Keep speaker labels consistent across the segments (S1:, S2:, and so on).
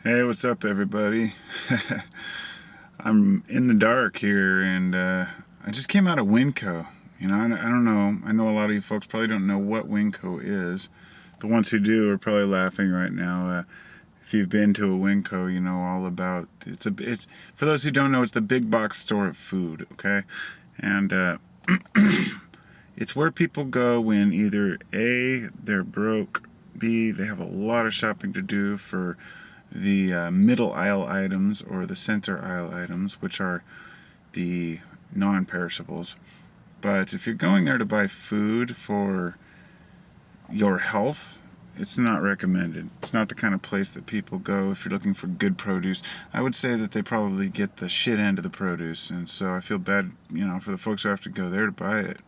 S1: Hey, what's up, everybody? I'm in the dark here, and I just came out of Winco. I don't know. I know a lot of you folks probably don't know what Winco is. The ones who do are probably laughing right now. If you've been to a Winco, you know all about it's for those who don't know, it's the big box store of food. Okay, and it's where people go when either A, they're broke, B, they have a lot of shopping to do for the middle aisle items or the center aisle items, which are the non perishables. But if you're going there to buy food for your health, it's not recommended. It's not the kind of place that people go if you're looking for good produce. I would say that they probably get the shit end of the produce, and so I feel bad, for the folks who have to go there to buy it.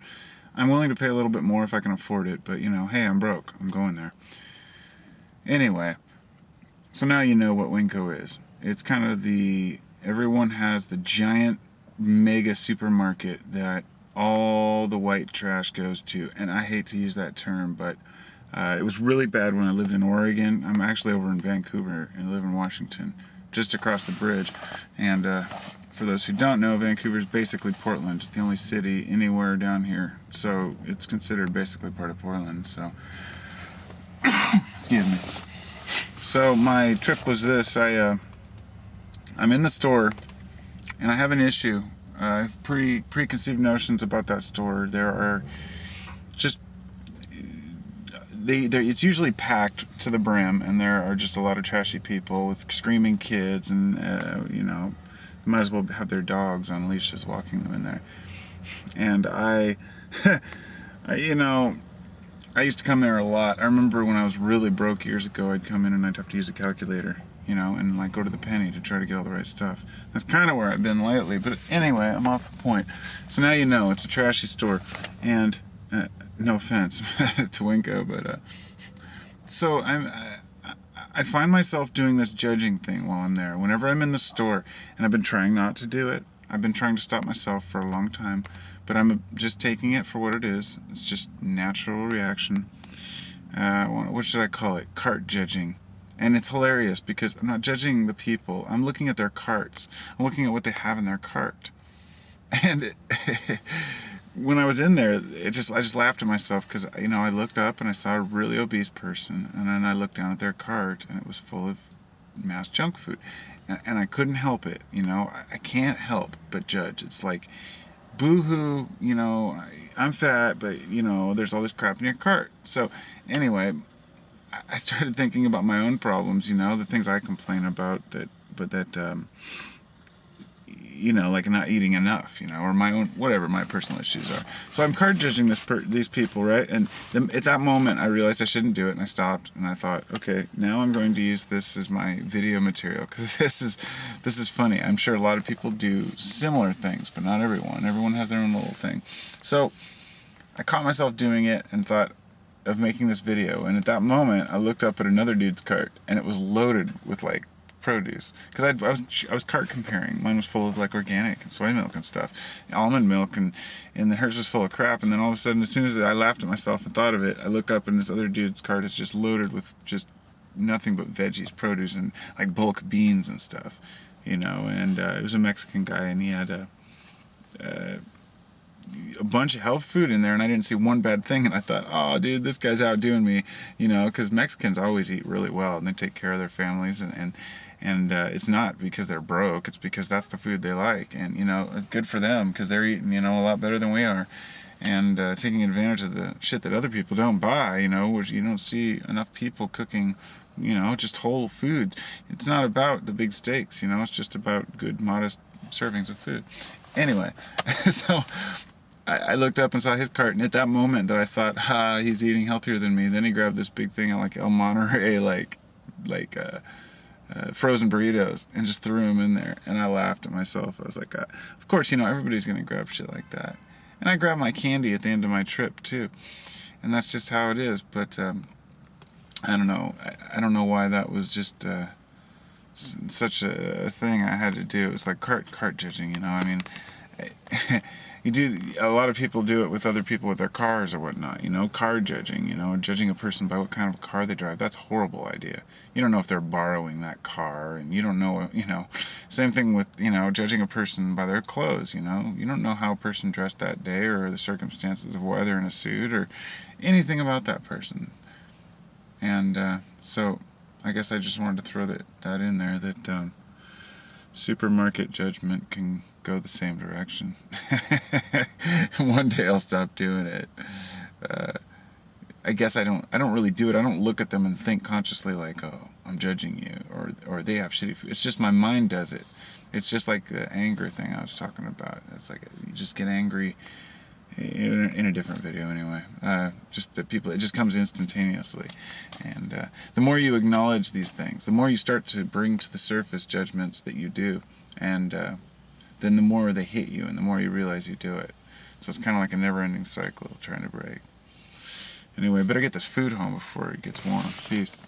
S1: I'm willing to pay a little bit more if I can afford it, but hey, I'm broke. I'm going there. Anyway, so now you know what Winco is. It's kind of everyone has the giant mega supermarket that all the white trash goes to. And I hate to use that term, but it was really bad when I lived in Oregon. I'm actually over in Vancouver and live in Washington, just across the bridge. And for those who don't know, Vancouver is basically Portland. It's the only city anywhere down here. So it's considered basically part of Portland. So, excuse me. So my trip was this. I'm in the store, and I have an issue. I have preconceived notions about that store. There are just it's usually packed to the brim, and there are just a lot of trashy people with screaming kids, and might as well have their dogs on leashes walking them in there. And I used to come there a lot. I remember when I was really broke years ago, I'd come in and I'd have to use a calculator, and like go to the penny to try to get all the right stuff. That's kind of where I've been lately. But anyway, I'm off the point. So now you know it's a trashy store, and no offense to Winko, but so I find myself doing this judging thing while I'm there. Whenever I'm in the store, and I've been trying not to do it. I've been trying to stop myself for a long time, but I'm just taking it for what it is. It's just natural reaction. What should I call it? Cart judging. And it's hilarious because I'm not judging the people. I'm looking at their carts. I'm looking at what they have in their cart. And when I was in there, I just laughed at myself because I looked up and I saw a really obese person, and then I looked down at their cart and it was full of mass junk food, and I couldn't help it. I can't help but judge. It's like, boo-hoo, I'm fat, but there's all this crap in your cart. So anyway, I started thinking about my own problems, the things I complain about, like not eating enough, or my own, whatever my personal issues are. So I'm card judging these people, right? And at that moment, I realized I shouldn't do it, and I stopped, and I thought, okay, now I'm going to use this as my video material, because this is funny. I'm sure a lot of people do similar things, but not everyone. Everyone has their own little thing. So I caught myself doing it and thought of making this video, and at that moment, I looked up at another dude's cart, and it was loaded with like produce, because I was cart comparing. Mine was full of like organic and soy milk and stuff, almond milk, and hers was full of crap. And then all of a sudden, as soon as I laughed at myself and thought of it, I look up and this other dude's cart is just loaded with just nothing but veggies, produce, and like bulk beans and stuff, And it was a Mexican guy, and he had a bunch of health food in there, and I didn't see one bad thing, and I thought, oh dude, this guy's outdoing me, because Mexicans always eat really well, and they take care of their families, and it's not because they're broke, it's because that's the food they like, and it's good for them because they're eating a lot better than we are, and taking advantage of the shit that other people don't buy, which you don't see enough people cooking, just whole foods. It's not about the big steaks, it's just about good modest servings of food. Anyway, so I looked up and saw his cart, and at that moment that I thought, he's eating healthier than me, then he grabbed this big thing of like El Monterey, frozen burritos, and just threw them in there, and I laughed at myself. I was like, of course, everybody's gonna grab shit like that. And I grabbed my candy at the end of my trip too, and that's just how it is. But I don't know. I don't know why that was just such a thing I had to do. It was like cart judging, I mean, you do, a lot of people do it with other people with their cars or whatnot, car judging, judging a person by what kind of car they drive. That's a horrible idea. You don't know if they're borrowing that car, and you don't know, same thing with, judging a person by their clothes, you don't know how a person dressed that day or the circumstances of why they're in a suit or anything about that person. And so I guess I just wanted to throw that in there, that supermarket judgment can go the same direction. One day I'll stop doing it. I guess I don't really do it. I don't look at them and think consciously like, oh, I'm judging you, or they have shitty food. It's just my mind does it. It's just like the anger thing I was talking about. It's like you just get angry in a different video anyway. Just the people, it just comes instantaneously. And the more you acknowledge these things, the more you start to bring to the surface judgments that you do, and then the more they hit you and the more you realize you do it. So it's kind of like a never-ending cycle trying to break. Anyway, better get this food home before it gets warm. Peace.